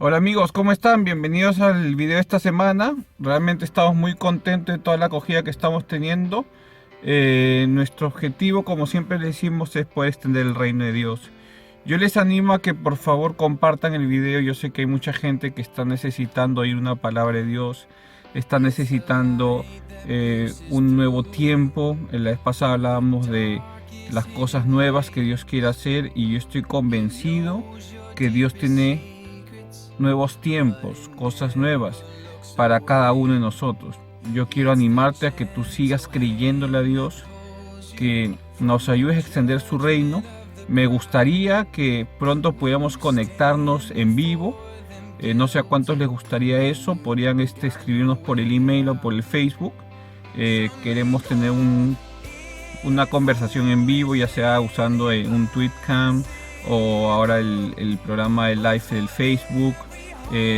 Hola amigos, ¿cómo están? Bienvenidos al video de esta semana. Realmente estamos muy contentos de toda la acogida que estamos teniendo. Nuestro objetivo, como siempre le decimos, es poder extender el reino de Dios. Yo les animo a que por favor compartan el video. Yo sé que hay mucha gente que está necesitando oír una palabra de Dios, está necesitando un nuevo tiempo. La vez pasada hablábamos de las cosas nuevas que Dios quiere hacer y yo estoy convencido que Dios tiene nuevos tiempos, cosas nuevas para cada uno de nosotros. Yo quiero animarte a que tú sigas creyéndole a Dios, que nos ayudes a extender su reino. Me gustaría que pronto pudiéramos conectarnos en vivo. No sé a cuántos les gustaría eso. Podrían escribirnos por el email o por el Facebook. Queremos tener una conversación en vivo, ya sea usando un Tweetcam o ahora el programa de live del Facebook.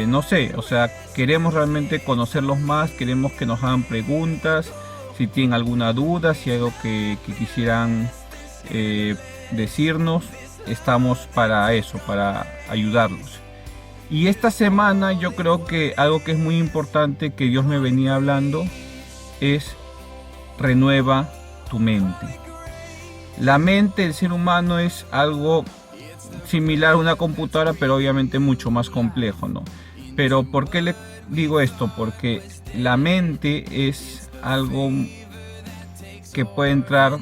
No sé, o sea, queremos realmente conocerlos más, queremos que nos hagan preguntas, si tienen alguna duda, si hay algo que quisieran decirnos, estamos para eso, para ayudarlos. Y esta semana yo creo que algo que es muy importante que Dios me venía hablando es renueva tu mente. La mente del ser humano es algo similar a una computadora, pero obviamente mucho más complejo, ¿no? Pero ¿por qué le digo esto? Porque la mente es algo que puede entrar,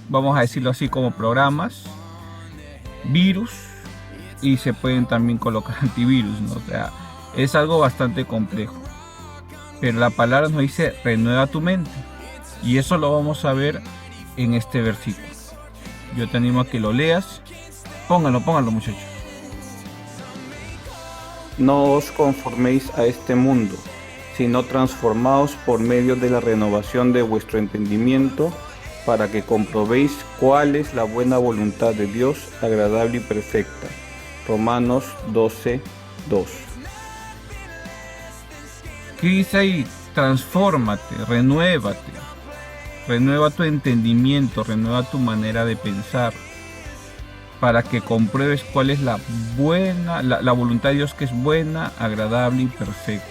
vamos a decirlo así, como programas, virus, y se pueden también colocar antivirus, ¿no? O sea, es algo bastante complejo. Pero la palabra nos dice renueva tu mente. Y eso lo vamos a ver en este versículo. Yo te animo a que lo leas. Pónganlo muchachos. No os conforméis a este mundo, sino transformaos por medio de la renovación de vuestro entendimiento, para que comprobéis cuál es la buena voluntad de Dios, agradable y perfecta. Romanos 12:2. ¿Qué dice ahí? Transfórmate, renuévate, renueva tu entendimiento, renueva tu manera de pensar, para que compruebes cuál es la voluntad de Dios, que es buena, agradable y perfecta.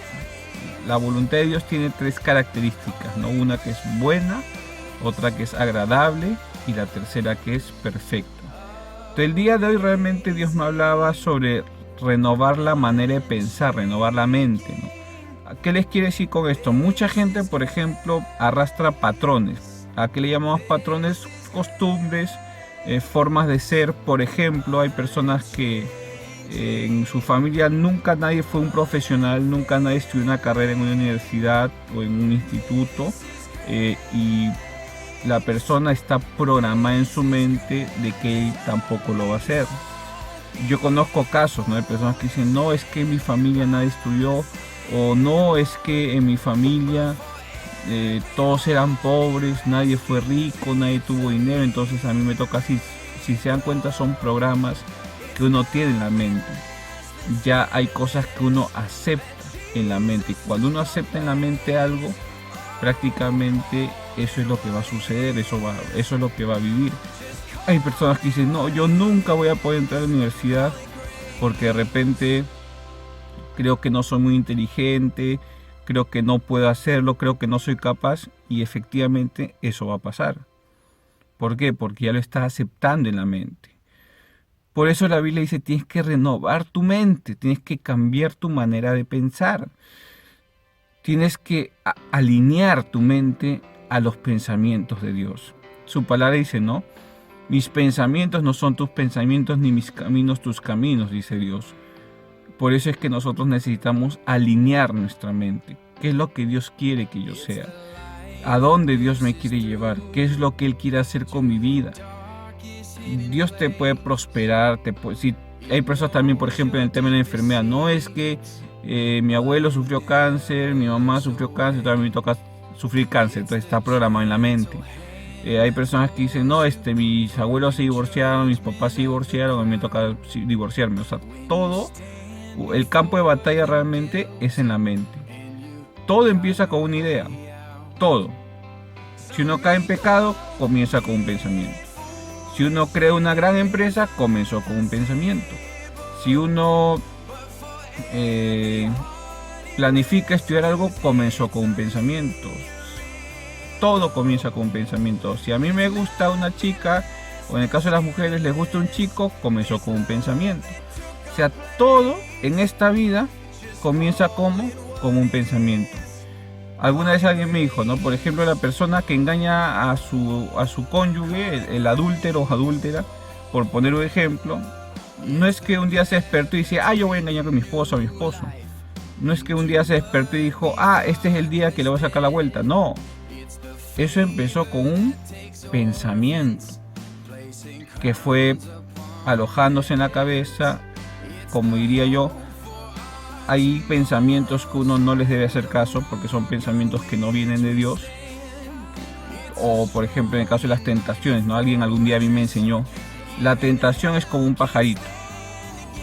La voluntad de Dios tiene tres características, ¿no? Una que es buena, otra que es agradable y la tercera que es perfecta. Entonces, el día de hoy realmente Dios me hablaba sobre renovar la manera de pensar, renovar la mente, ¿no? ¿Qué les quiere decir con esto? Mucha gente, por ejemplo, arrastra patrones. ¿A qué le llamamos patrones? Costumbres, formas de ser. Por ejemplo, hay personas que en su familia nunca nadie fue un profesional, nunca nadie estudió una carrera en una universidad o en un instituto, y la persona está programada en su mente de que él tampoco lo va a hacer. Yo conozco casos, ¿no?, de personas que dicen, no, es que en mi familia nadie estudió, o no, es que en mi familia todos eran pobres, nadie fue rico, nadie tuvo dinero, entonces a mí me toca así. Si se dan cuenta, son programas que uno tiene en la mente. Ya hay cosas que uno acepta en la mente, y cuando uno acepta en la mente algo, prácticamente eso es lo que va a suceder, eso es lo que va a vivir. Hay personas que dicen, no, yo nunca voy a poder entrar a la universidad porque de repente creo que no soy muy inteligente, creo que no puedo hacerlo, creo que no soy capaz, y efectivamente eso va a pasar. ¿Por qué? Porque ya lo estás aceptando en la mente. Por eso la Biblia dice, tienes que renovar tu mente, tienes que cambiar tu manera de pensar. Tienes que alinear tu mente a los pensamientos de Dios. Su palabra dice, ¿no? Mis pensamientos no son tus pensamientos, ni mis caminos tus caminos, dice Dios. Por eso es que nosotros necesitamos alinear nuestra mente. ¿Qué es lo que Dios quiere que yo sea? ¿A dónde Dios me quiere llevar? ¿Qué es lo que Él quiere hacer con mi vida? Dios te puede prosperar. Si hay personas también, por ejemplo, en el tema de la enfermedad, no es que mi abuelo sufrió cáncer, mi mamá sufrió cáncer, todavía me toca sufrir cáncer, entonces está programado en la mente. Hay personas que dicen, no, mis abuelos se divorciaron, mis papás se divorciaron, a mí me toca divorciarme. O sea, todo, el campo de batalla realmente es en la mente. Todo empieza con una idea, todo. Si uno cae en pecado, comienza con un pensamiento. Si uno crea una gran empresa, comenzó con un pensamiento. Si uno planifica estudiar algo, comenzó con un pensamiento. Todo comienza con un pensamiento. Si a mí me gusta una chica, o en el caso de las mujeres les gusta un chico, comenzó con un pensamiento. O sea, todo en esta vida comienza como con un pensamiento. Alguna vez alguien me dijo, ¿no? Por ejemplo, la persona que engaña a su cónyuge, el adúltero o adúltera, por poner un ejemplo, no es que un día se despertó y dice, yo voy a engañar a mi esposo o a mi esposo. No es que un día se despertó y dijo, este es el día que le voy a sacar la vuelta. No, eso empezó con un pensamiento que fue alojándose en la cabeza. Como diría yo, hay pensamientos que uno no les debe hacer caso porque son pensamientos que no vienen de Dios. O por ejemplo en el caso de las tentaciones, ¿no? Alguien algún día a mí me enseñó, la tentación es como un pajarito.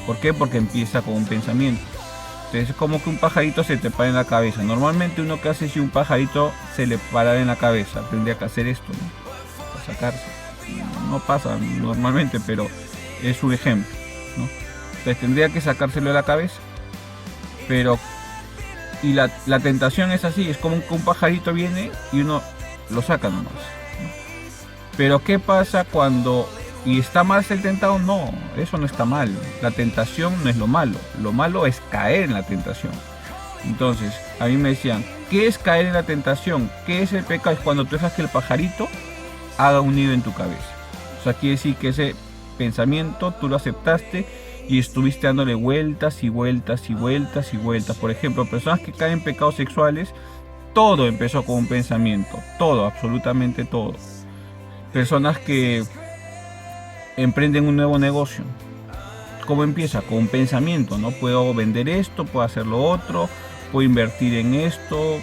¿Por qué? Porque empieza con un pensamiento. Entonces es como que un pajarito se te para en la cabeza. Normalmente uno que hace si un pajarito se le para en la cabeza, tendría que hacer esto, ¿no? Para sacarse. No pasa normalmente, pero es un ejemplo, ¿no? Entonces tendría que sacárselo de la cabeza. Pero y la tentación es así, es como que un pajarito viene y uno lo saca nomás, ¿no? Pero ¿qué pasa cuando y está mal ser tentado? No, eso no está mal. La tentación no es lo malo es caer en la tentación. Entonces a mí me decían, ¿qué es caer en la tentación? ¿Qué es el pecado? Es cuando tú dejas que el pajarito haga un nido en tu cabeza. O sea, quiere decir que ese pensamiento tú lo aceptaste y estuviste dándole vueltas y vueltas y vueltas y vueltas. Por ejemplo, personas que caen en pecados sexuales, todo empezó con un pensamiento, todo, absolutamente todo. Personas que emprenden un nuevo negocio, ¿cómo empieza? Con un pensamiento, ¿no? Puedo vender esto, puedo hacer lo otro, puedo invertir en esto.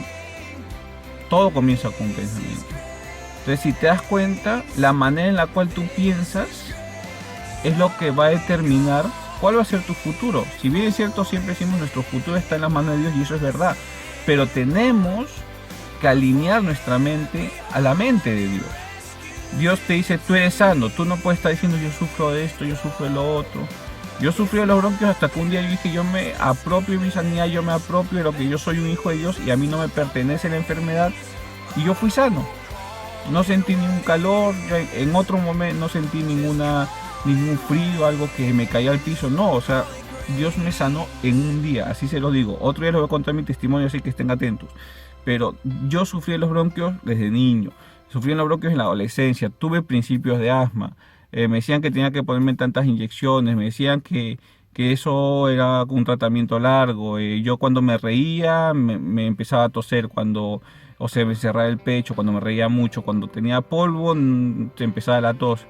Todo comienza con un pensamiento. Entonces, si te das cuenta, la manera en la cual tú piensas es lo que va a determinar cuál va a ser tu futuro. Si bien es cierto, siempre decimos nuestro futuro está en las manos de Dios y eso es verdad, pero tenemos que alinear nuestra mente a la mente de Dios. Dios te dice, tú eres sano, tú no puedes estar diciendo yo sufro de esto, yo sufro de lo otro. Yo sufrí de los bronquios hasta que un día yo dije, yo me apropio de mi sanidad, yo me apropio de lo que yo soy un hijo de Dios y a mí no me pertenece la enfermedad, y yo fui sano. No sentí ningún calor, en otro momento no sentí ningún frío, algo que me caía al piso, no, o sea, Dios me sanó en un día, así se lo digo. Otro día les voy a contar mi testimonio, así que estén atentos. Pero yo sufrí de los bronquios desde niño, sufrí de los bronquios en la adolescencia, tuve principios de asma, me decían que tenía que ponerme tantas inyecciones, me decían que eso era un tratamiento largo, yo cuando me reía me empezaba a toser, o se me cerraba el pecho, cuando me reía mucho, cuando tenía polvo, se empezaba la tos.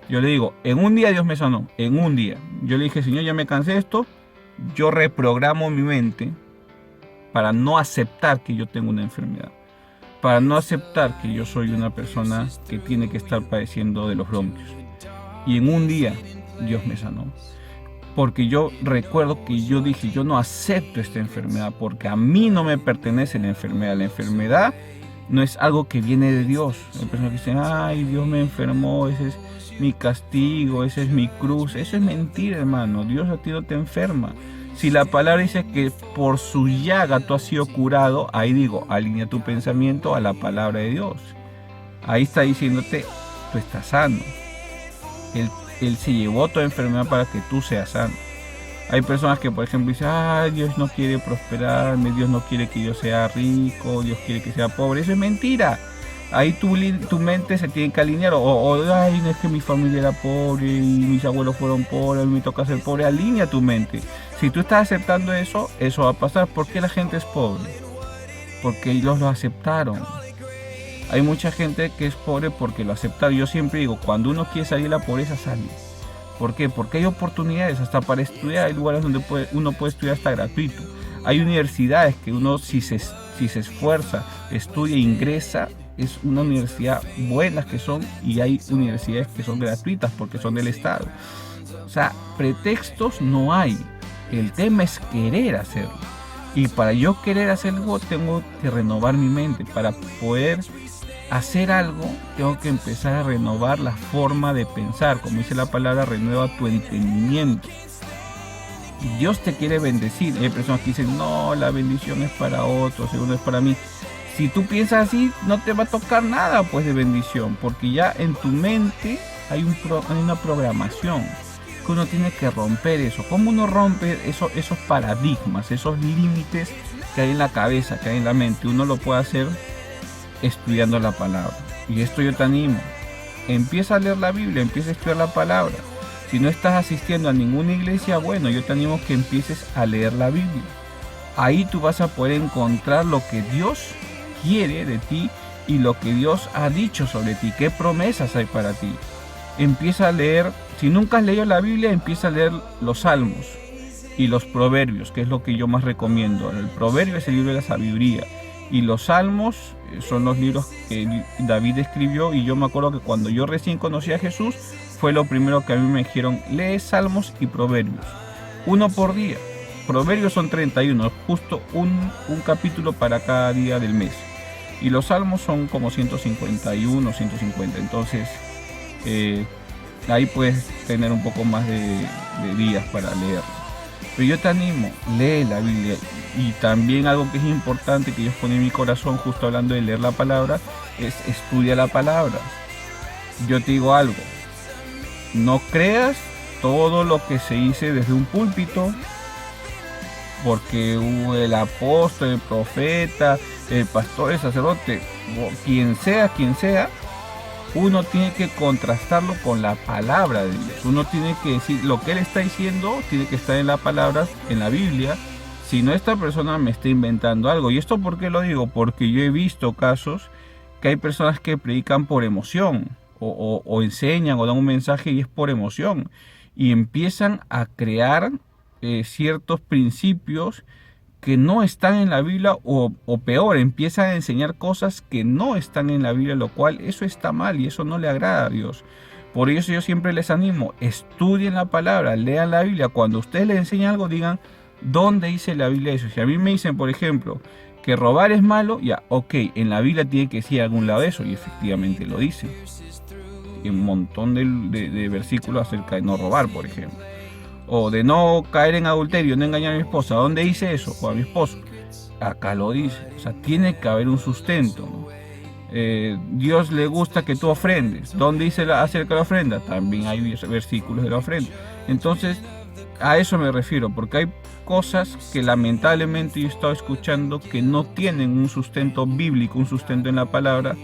Yo le digo, en un día Dios me sanó, en un día. Yo le dije, Señor, ya me cansé de esto, yo reprogramo mi mente para no aceptar que yo tengo una enfermedad, para no aceptar que yo soy una persona que tiene que estar padeciendo de los bronquios. Y en un día Dios me sanó. Porque yo recuerdo que yo dije, yo no acepto esta enfermedad, porque a mí no me pertenece la enfermedad. La enfermedad no es algo que viene de Dios. Hay personas que dicen, ay, Dios me enfermó, ese es mi castigo, esa es mi cruz. Eso es mentira, hermano. Dios a ti no te enferma. Si la palabra dice que por su llaga tú has sido curado, ahí digo, alinea tu pensamiento a la palabra de Dios. Ahí está diciéndote, tú estás sano. Él se llevó tu enfermedad para que tú seas sano. Hay personas que, por ejemplo, dicen, Dios no quiere prosperarme, Dios no quiere que yo sea rico, Dios quiere que sea pobre. Eso es mentira. Ahí tu mente se tiene que alinear. Ay, no es que mi familia era pobre y mis abuelos fueron pobres, a mí me toca ser pobre. Alinea tu mente. Si tú estás aceptando eso, eso va a pasar. ¿Por qué la gente es pobre? Porque ellos lo aceptaron. Hay mucha gente que es pobre porque lo aceptaron. Yo siempre digo, cuando uno quiere salir de la pobreza, sale. ¿Por qué? Porque hay oportunidades hasta para estudiar. Hay lugares donde uno puede estudiar hasta gratuito. Hay universidades que uno, si se esfuerza, estudia, ingresa, es una universidad buenas que son, y hay universidades que son gratuitas porque son del Estado. O sea, pretextos no hay. El tema es querer hacerlo. Y para yo querer hacerlo, tengo que renovar mi mente. Para poder hacer algo, tengo que empezar a renovar la forma de pensar. Como dice la palabra, renueva tu entendimiento. Dios te quiere bendecir. Hay personas que dicen, no, la bendición es para otros, según es para mí. Si tú piensas así, no te va a tocar nada pues de bendición, porque ya en tu mente hay una programación que uno tiene que romper eso. ¿Cómo uno rompe esos paradigmas, esos límites que hay en la cabeza, que hay en la mente? Uno lo puede hacer estudiando la palabra. Y esto yo te animo. Empieza a leer la Biblia, empieza a estudiar la palabra. Si no estás asistiendo a ninguna iglesia, bueno, yo te animo que empieces a leer la Biblia. Ahí tú vas a poder encontrar lo que Dios quiere de ti y lo que Dios ha dicho sobre ti, qué promesas hay para ti. Empieza a leer, si nunca has leído la Biblia, empieza a leer los Salmos y los Proverbios, que es lo que yo más recomiendo. El Proverbio es el libro de la sabiduría y los Salmos son los libros que David escribió, y yo me acuerdo que cuando yo recién conocí a Jesús fue lo primero que a mí me dijeron: lee Salmos y Proverbios, uno por día. Proverbios son 31, justo un capítulo para cada día del mes, y los Salmos son como 151, 150, entonces ahí puedes tener un poco más de días para leer. Pero yo te animo, lee la Biblia. Y también algo que es importante, que Dios pone en mi corazón justo hablando de leer la palabra, es estudia la palabra. Yo te digo algo, no creas todo lo que se dice desde un púlpito, porque el apóstol, el profeta, el pastor, el sacerdote, quien sea, uno tiene que contrastarlo con la palabra de Dios. Uno tiene que decir, lo que él está diciendo tiene que estar en la palabra, en la Biblia. Si no, esta persona me está inventando algo. ¿Y esto por qué lo digo? Porque yo he visto casos que hay personas que predican por emoción, o enseñan o dan un mensaje y es por emoción, y empiezan a crear ciertos principios que no están en la Biblia, o peor, empiezan a enseñar cosas que no están en la Biblia, lo cual eso está mal y eso no le agrada a Dios. Por eso yo siempre les animo, estudien la palabra, lean la Biblia. Cuando ustedes les enseñan algo, digan, ¿dónde dice la Biblia eso? Si a mí me dicen, por ejemplo, que robar es malo, ya, ok, en la Biblia tiene que decir algún lado de eso, y efectivamente lo dice. Y un montón de versículos acerca de no robar, por ejemplo. O de no caer en adulterio, no engañar a mi esposa. ¿Dónde dice eso? O a mi esposo. Acá lo dice. O sea, tiene que haber un sustento, ¿no? Dios le gusta que tú ofrendes. ¿Dónde dice acerca de la ofrenda? También hay versículos de la ofrenda. Entonces, a eso me refiero, porque hay cosas que lamentablemente yo he estado escuchando que no tienen un sustento bíblico, un sustento en la palabra,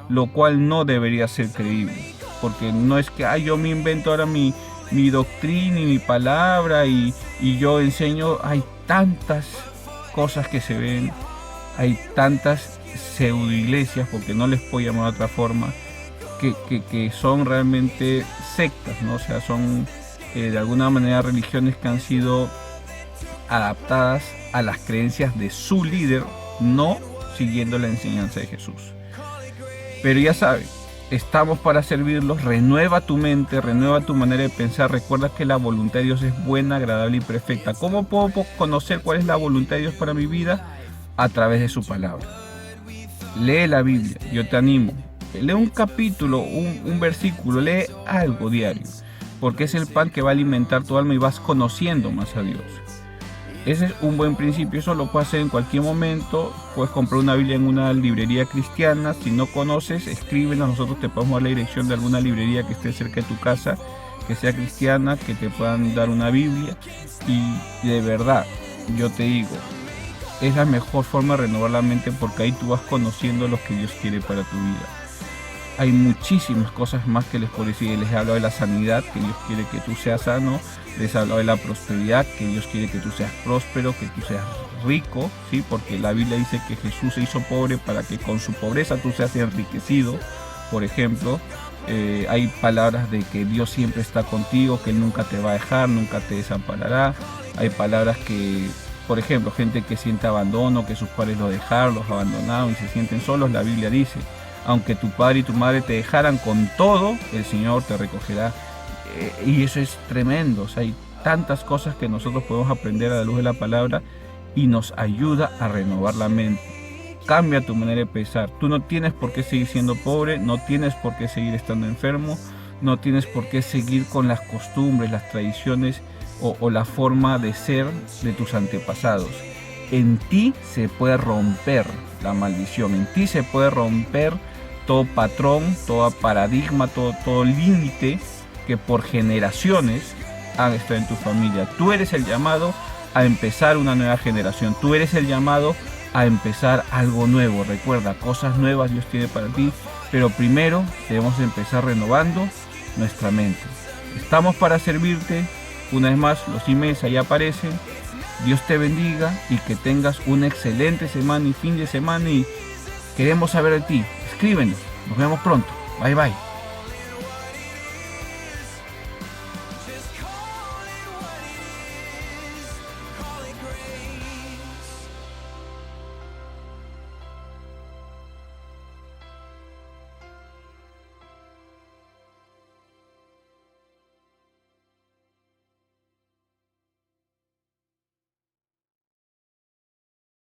lo cual no debería ser creíble. Porque no es que yo me invento ahora mi doctrina y mi palabra y yo enseño. Hay tantas cosas que se ven, hay tantas pseudo iglesias, porque no les puedo llamar de otra forma, que son realmente sectas, ¿no? O sea, son de alguna manera religiones que han sido adaptadas a las creencias de su líder, no siguiendo la enseñanza de Jesús. Pero ya saben, estamos para servirlos. Renueva tu mente, renueva tu manera de pensar. Recuerda que la voluntad de Dios es buena, agradable y perfecta. ¿Cómo puedo conocer cuál es la voluntad de Dios para mi vida? A través de su palabra. Lee la Biblia, yo te animo. Lee un capítulo, un versículo, lee algo diario, porque es el pan que va a alimentar tu alma y vas conociendo más a Dios. Ese es un buen principio, eso lo puedes hacer en cualquier momento. Puedes comprar una Biblia en una librería cristiana. Si no conoces, escríbenos, nosotros te podemos dar la dirección de alguna librería que esté cerca de tu casa, que sea cristiana, que te puedan dar una Biblia. Y de verdad, yo te digo, es la mejor forma de renovar la mente, porque ahí tú vas conociendo lo que Dios quiere para tu vida. Hay muchísimas cosas más que les puedo decir. Les he hablado de la sanidad, que Dios quiere que tú seas sano. Les he hablado de la prosperidad, que Dios quiere que tú seas próspero, que tú seas rico, ¿sí? Porque la Biblia dice que Jesús se hizo pobre para que con su pobreza tú seas enriquecido. Por ejemplo, hay palabras de que Dios siempre está contigo, que Él nunca te va a dejar, nunca te desamparará. Hay palabras que, por ejemplo, gente que siente abandono, que sus padres los dejaron, los abandonaron y se sienten solos. La Biblia dice, aunque tu padre y tu madre te dejaran, con todo el Señor te recogerá. Y eso es tremendo. O sea, hay tantas cosas que nosotros podemos aprender a la luz de la palabra y nos ayuda a renovar la mente. Cambia tu manera de pensar. Tú no tienes por qué seguir siendo pobre, no tienes por qué seguir estando enfermo, no tienes por qué seguir con las costumbres, las tradiciones o la forma de ser de tus antepasados. En ti se puede romper la maldición, en ti se puede romper todo patrón, todo paradigma, todo límite que por generaciones han estado en tu familia. Tú eres el llamado a empezar una nueva generación, tú eres el llamado a empezar algo nuevo. Recuerda, cosas nuevas Dios tiene para ti, pero primero debemos empezar renovando nuestra mente. Estamos para servirte. Una vez más, los emails ahí aparecen. Dios te bendiga y que tengas una excelente semana y fin de semana, y queremos saber de ti. Escríbenos. Nos vemos pronto. Bye bye.